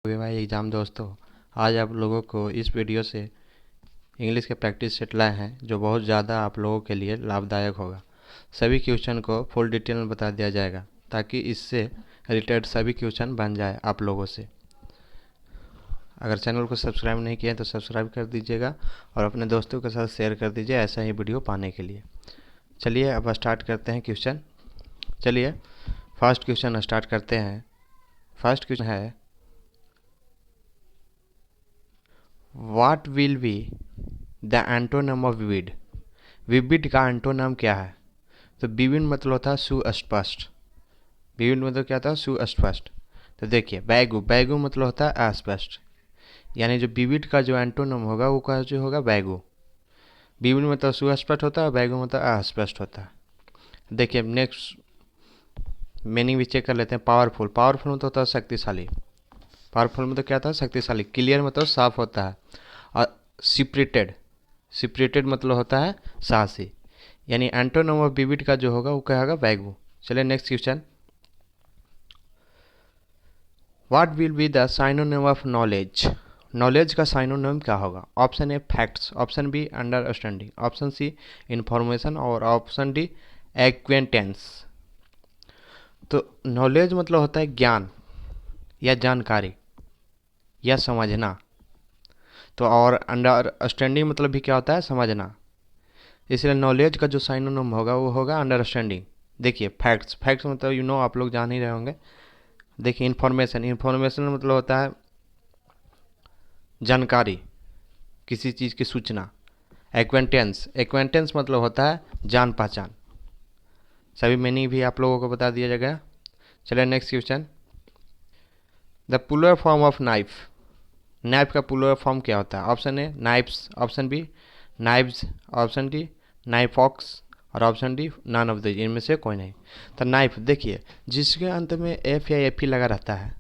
Okay भाई exam दोस्तों, आज आप लोगों को इस वीडियो से इंग्लिश के प्रैक्टिस सेट लाए हैं जो बहुत ज़्यादा आप लोगों के लिए लाभदायक होगा। सभी क्वेश्चन को फुल डिटेल में बता दिया जाएगा ताकि इससे रिलेटेड सभी क्वेश्चन बन जाए आप लोगों से। अगर चैनल को सब्सक्राइब नहीं किया तो सब्सक्राइब कर दीजिएगा और अपने दोस्तों के साथ शेयर कर दीजिए ऐसा ही वीडियो पाने के लिए। चलिए अब स्टार्ट करते हैं क्वेश्चन। चलिए फर्स्ट क्वेश्चन स्टार्ट करते हैं। फर्स्ट क्वेश्चन है, what will be the antonym of vivid. Vivid का एंटोनम क्या है? तो विभिन्न मतलब होता है सुस्पष्ट। विभिन्न मतलब क्या होता है? सुस्पष्ट। तो देखिए बैगु, बैगु मतलब होता है अस्पष्ट, यानी जो विविड का जो एंटोनम होगा वो क्या जो होगा? बैगु। विभिन्न मतलब सुस्पष्ट होता है और बैगु मतलब अस्पष्ट होता है। देखिए नेक्स्ट मीनिंग भी चेक कर लेते हैं। पावरफुल, पावरफुल मतलब होता है शक्तिशाली। पावरफुल मतलब क्या होता है? शक्तिशाली। क्लियर मतलब साफ होता है। और सिपरेटेड, सिपरेटेड मतलब होता है साहसी। यानी एंटोनम ऑफ विविड का जो होगा वो क्या होगा? बैगु। चलिए next question, what will be the synonym of knowledge. Knowledge का साइनोनिम क्या होगा? Option A facts, option B understanding, option C information और ऑप्शन डी एक्वेंटेंस। तो नॉलेज मतलब होता है ज्ञान या जानकारी या समझना। तो और अंडरस्टैंडिंग मतलब भी क्या होता है? समझना। इसलिए नॉलेज का जो साइनोनिम होगा वो होगा अंडरस्टैंडिंग। देखिए फैक्ट्स, फैक्ट्स मतलब आप लोग जान ही रहे होंगे। देखिए इन्फॉर्मेशन, इन्फॉर्मेशन मतलब होता है जानकारी, किसी चीज़ की सूचना। एक्वेंटेंस, एक्वेंटेंस मतलब होता है जान पहचान। सभी मीनिंग भी आप लोगों को बता दिया जाएगा। चलिए next question, the plural form of knife. Knife का पुलर फॉर्म क्या होता है? Option A knifes, option B knives, option D नाइफॉक्स और option D none of the, इनमें से कोई नहीं। तो नाइफ देखिए जिसके अंत में एफ या एफ ही लगा रहता है,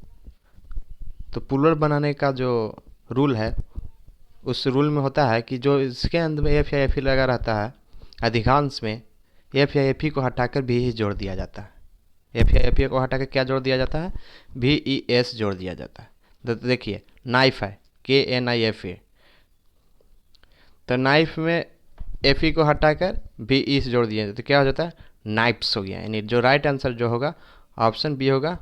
तो पुलर बनाने का जो रूल है उस रूल में होता है कि जो इसके अंत में एफ या एफ ही लगा रहता है अधिकांश में एफ या एफ ही को हटाकर भी ही जोड़ दिया जाता है। एफ या एफ ही को हटाकर क्या जोड़ दिया जाता है? भी ई एस जोड़ दिया जाता है। तो देखिए नाइफ है KNIF, तो नाइफ में एफ ई को हटाकर भी ई से जोड़ दिया जाता है तो क्या हो जाता है? नाइफ्स हो गया। यानी जो राइट आंसर जो होगा ऑप्शन बी होगा,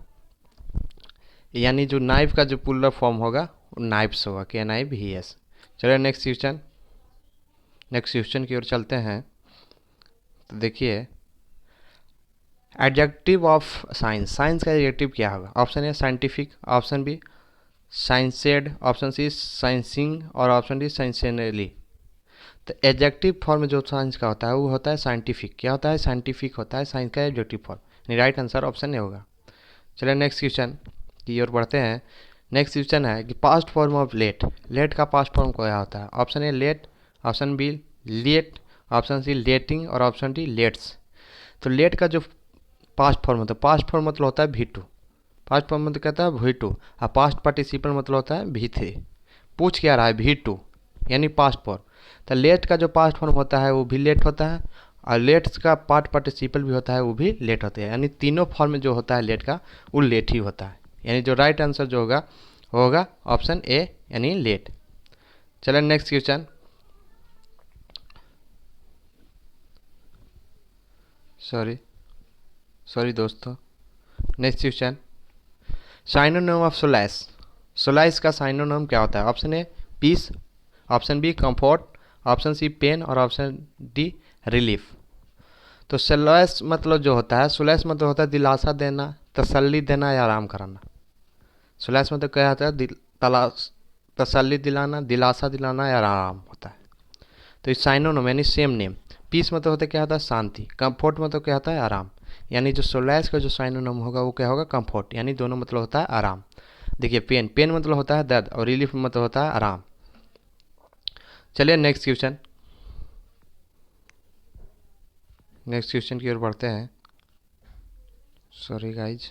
यानी जो नाइफ का जो पुलर फॉर्म होगा वो नाइफ्स होगा, KNIVS। चलिए नेक्स्ट क्वेश्चन, नेक्स्ट क्वेश्चन की ओर चलते हैं। तो देखिए एडजेक्टिव ऑफ साइंस, साइंस का एडजेक्टिव क्या होगा? Option A scientific, option B scienced, option C sciencing और ऑप्शन डी साइंसेनली। तो एडजेक्टिव फॉर्म जो साइंस का होता है वो होता है साइंटिफिक। क्या होता है? साइंटिफिक होता है साइंस का एडजेक्टिव फॉर्म। यानी राइट आंसर ऑप्शन ए होगा। चलिए नेक्स्ट क्वेश्चन की ओर बढ़ते हैं। नेक्स्ट क्वेश्चन है कि past form of let. Let का पास्ट फॉर्म क्या होता है? Option A let, option B let, option C letting और ऑप्शन डी लेट्स। तो लेट का जो पास्ट फॉर्म होता है, पास्ट फॉर्म मतलब होता है V2। पास्ट फॉर्म मतलब कहता है V2 और पास्ट पार्टिसिपल मतलब होता है V3। पूछ क्या रहा है? V2 यानी पास्ट फॉर्म। तो लेट का जो पास्ट फॉर्म होता है वो भी लेट होता है और लेट्स का पार्ट पार्टिसिपल भी होता है वो भी लेट होता है। यानी तीनों फॉर्म में जो होता है लेट का वो लेट ही होता है। यानी जो राइट आंसर जो होगा वो होगा ऑप्शन ए यानी लेट। चलिए नेक्स्ट क्वेश्चन, सॉरी सॉरी दोस्तों, next question, synonym of solace. Solace का साइनोनिम क्या होता है? Option A peace, option B comfort, option C pain और ऑप्शन डी रिलीफ। तो सोलाइस मतलब जो होता है, सोलाइस मतलब होता है दिलासा देना, तसल्ली देना या आराम कराना। सोलाइस मतलब क्या होता है? तसल्ली दिलाना, दिलासा दिलाना या आराम होता है। तो इस साइनोनिम यानी सेम नेम। पीस मतलब होता है क्या होता है? शांति। कंफर्ट मतलब क्या होता है? आराम। यानी जो सोलाइस का जो साइनोनिम होगा वो क्या होगा? कंफर्ट। यानी दोनों मतलब होता है आराम। देखिए पेन, पेन मतलब होता है दर्द और रिलीफ मतलब होता है आराम। चलिए नेक्स्ट क्वेश्चन, नेक्स्ट क्वेश्चन की ओर बढ़ते हैं। सॉरी गाइज,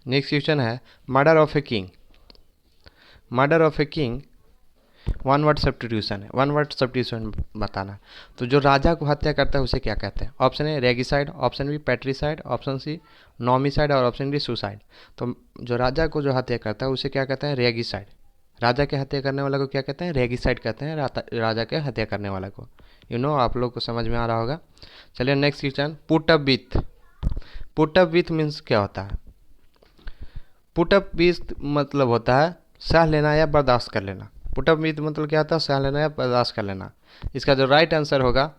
नेक्स्ट क्वेश्चन है murder of a king. Murder of a king one word substitution है, वन वर्ड सब्स्टिट्यूशन बताना है। तो जो राजा को हत्या करता है उसे क्या कहते हैं? Option A regicide, option B patricide, option C homicide और ऑप्शन डी सुसाइड। तो जो राजा को जो हत्या करता है उसे क्या कहते हैं? रेगिसाइड। राजा के हत्या करने वाला को क्या कहते हैं? रेगिसाइड कहते हैं, राजा के हत्या करने वाला को। आप लोग को समझ में आ रहा होगा। चलिए next question, put up with. Put up with means क्या होता है? पुट अप विथ मतलब होता है सह लेना या बर्दाश्त कर लेना। पुट अप विथ मतलब क्या होता है? सह लेना या बर्दाश्त कर लेना। इसका जो राइट आंसर होगा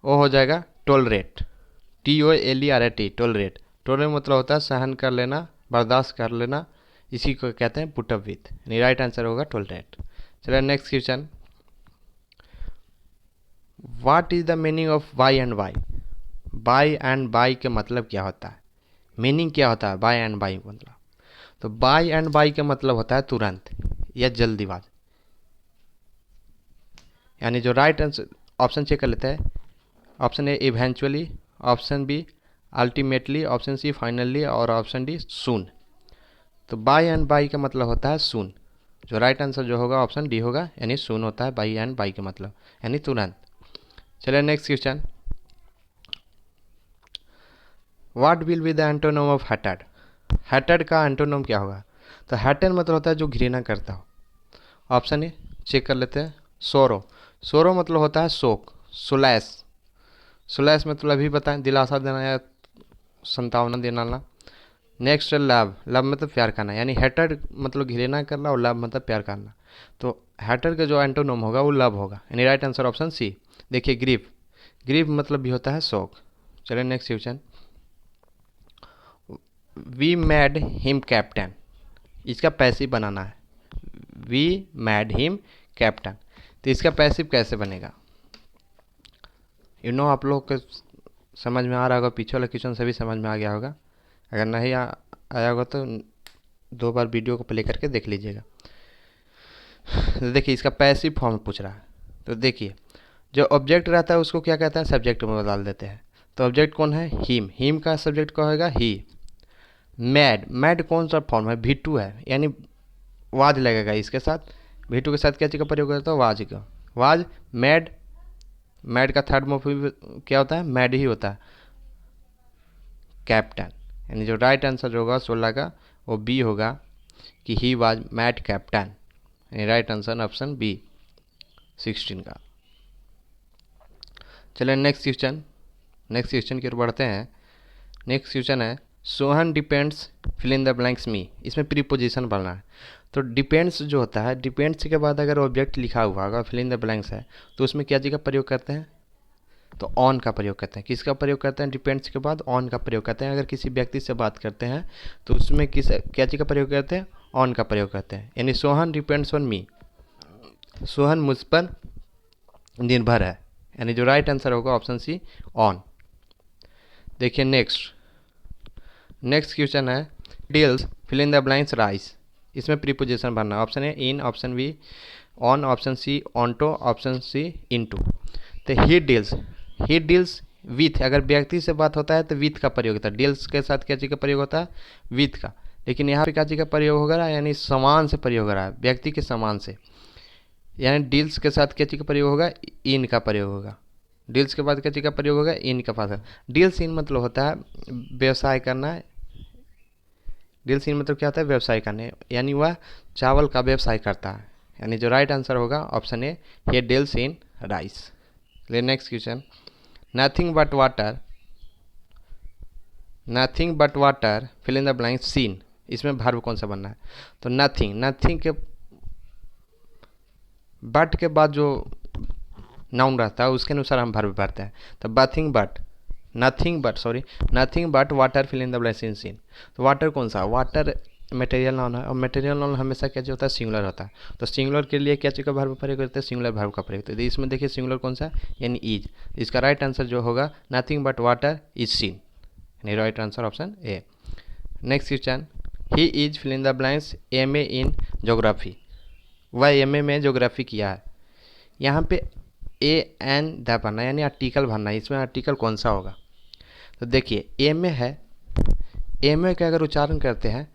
वो हो जाएगा टोलरेट, TOLERAT, टोलरेट। टोलरेट मतलब होता है सहन कर लेना, बर्दाश्त कर लेना, इसी को कहते हैं पुट अप विथ, यानी राइट आंसर होगा टोलरेट। चलिए next question, what is the meaning of by and by? By and by के मतलब क्या होता है? मीनिंग क्या होता है बाय एंड बाय मतलब? तो बाय एंड बाय का मतलब होता है तुरंत या जल्दीबाज। यानी जो राइट आंसर, ऑप्शन चेक कर लेते हैं। Option A eventually, option B ultimately, option C finally और ऑप्शन डी सून। तो बाय एंड बाय का मतलब होता है सून। जो राइट आंसर जो होगा ऑप्शन डी होगा, यानी सून होता है बाय एंड बाय का मतलब, यानी तुरंत। चलिए next question, what will be the antonym of hated? Hated का एंटोनिम क्या होगा? तो हेटेड मतलब होता है जो घृणा करता हो। ऑप्शन ए चेक कर लेते हैं, सोरो। सोरो मतलब होता है शोक। सुलैस, सुलैस मतलब अभी बताएं दिलासा देना या संतावना देना। नेक्स्ट है लव, लव मतलब प्यार करना, यानी हेटेड मतलब घृणा करना और लव मतलब प्यार करना। तो हेटेड का जो एंटोनिम होगा वो लव होगा, यानी राइट आंसर ऑप्शन सी। देखिए ग्रीफ, ग्रीफ मतलब भी होता है शोक। चलिए next question, we made him captain. इसका पैसिव बनाना है, वी मेड हिम कैप्टन। तो इसका पैसिव कैसे बनेगा? आप लोग को समझ में आ रहा होगा, पीछे वाला क्वेश्चन से भी समझ में आ गया होगा। अगर नहीं आया होगा तो 2 बार वीडियो को प्ले करके देख लीजिएगा। तो देखिए इसका पैसिव फॉर्म पूछ रहा है। तो देखिए जो ऑब्जेक्ट रहता है उसको क्या कहते हैं? सब्जेक्ट में बदल देते हैं। तो ऑब्जेक्ट कौन है? हिम, हिम का सब्जेक्ट क्या होगा? ही। मैड, मैड कौन सा फॉर्म है? V2 है, यानी वाज लगेगा इसके साथ। V2 के साथ क्या चीज़ का प्रयोग करता है? वाज का। वाज मैड, मैड का थर्ड मॉर्फिम क्या होता है? मैड ही होता है। कैप्टन, यानी जो राइट आंसर जो होगा 16 का वो बी होगा कि ही वाज मैड कैप्टन, यानी राइट आंसर ऑप्शन बी 16 का। चलिए नेक्स्ट क्वेश्चन, नेक्स्ट क्वेश्चन की ओर बढ़ते हैं। नेक्स्ट क्वेश्चन है, Sohan depends fill in the blanks me. इसमें प्रीपोजिशन बनना है। तो डिपेंड्स जो होता है, डिपेंड्स के बाद अगर ऑब्जेक्ट लिखा हुआ होगा, फिल इन द ब्लैंक्स है, तो उसमें क्या चीज़ का प्रयोग करते हैं? तो ऑन का प्रयोग करते हैं। किसका प्रयोग करते हैं? डिपेंड्स के बाद ऑन का प्रयोग करते हैं। अगर किसी व्यक्ति से बात करते हैं तो उसमें क्या चीज़ का प्रयोग करते हैं? ऑन का प्रयोग करते हैं। यानी Sohan depends on me, Sohan मुझ पर निर्भर है, यानी जो राइट आंसर होगा ऑप्शन सी ऑन। देखिए नेक्स्ट, नेक्स्ट क्वेश्चन है, deals fill in the blanks rice. इसमें प्रीपोजिशन भरना है। Option A in, option B on, option C onto, option C into. तो he deals, he deals with, अगर व्यक्ति से बात होता है तो विथ का प्रयोग होता है। डील्स के साथ क्या चीज़ का प्रयोग होता है? विथ का। लेकिन यहाँ पे क्या चीज़ का प्रयोग होगा? यानी समान से प्रयोग हो रहा है, व्यक्ति के समान से। यानी डील्स के साथ क्या चीज़ का प्रयोग होगा? इन का प्रयोग होगा। डील्स के बाद क्या चीज़ का प्रयोग होगा? इन का पास। डील्स इन मतलब होता है व्यवसाय करना। डील्स इन मतलब क्या होता है? व्यवसाय करने, यानी वह चावल का व्यवसाय करता है। यानी जो राइट आंसर होगा option A, he deals in rice. Next question, nothing but water, nothing but water fill in the blank seen. इसमें वर्ब कौन सा बनना है? तो नथिंग, नथिंग के बट के बाद जो नाउन रहता है उसके अनुसार हम वर्ब भरते हैं। तो nothing but, nothing but sorry, nothing but water fill in the blank in seen. तो वाटर कौन सा? वाटर मटेरियल नाउन है, और मटेरियल नाउन हमेशा क्या होता है? सिंगुलर होता है। तो सिंगुलर के लिए क्या चीज़ का वर्ब प्रयोग करते हैं? सिंगुलर वर्ब का प्रयोग करते हैं। इसमें देखिए सिंगुलर कौन सा? यानी इज। इसका राइट आंसर जो होगा nothing but water is seen, यानी right answer option A. Next question, he is fill in the blanks MA in geography. वह MA में जोग्राफी किया है। यहाँ पे AN द भरना, यानी आर्टिकल भरना है। इसमें आर्टिकल कौन सा होगा? तो देखिए MA है, MA का अगर उच्चारण करते हैं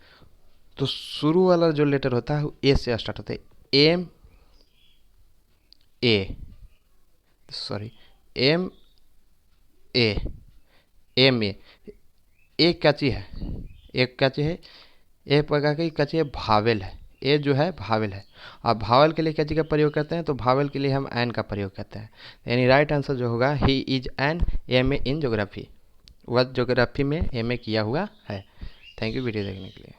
तो शुरू वाला जो लेटर होता है ए से स्टार्ट होता है। M A, sorry, M A, M A क्या चीज़ है, एक क्या चीज़ है, ए प्रकार की क्या चीज़ है, भावेल है। ए जो है भावेल है। और भावल के लिए क्या चीज़ का प्रयोग करते हैं, तो भावल के लिए हम एन का प्रयोग करते हैं। यानी राइट आंसर जो होगा, he is an M A in geography, वह ज्योग्राफी में एम ए किया हुआ है। थैंक यू वीडियो देखने के लिए।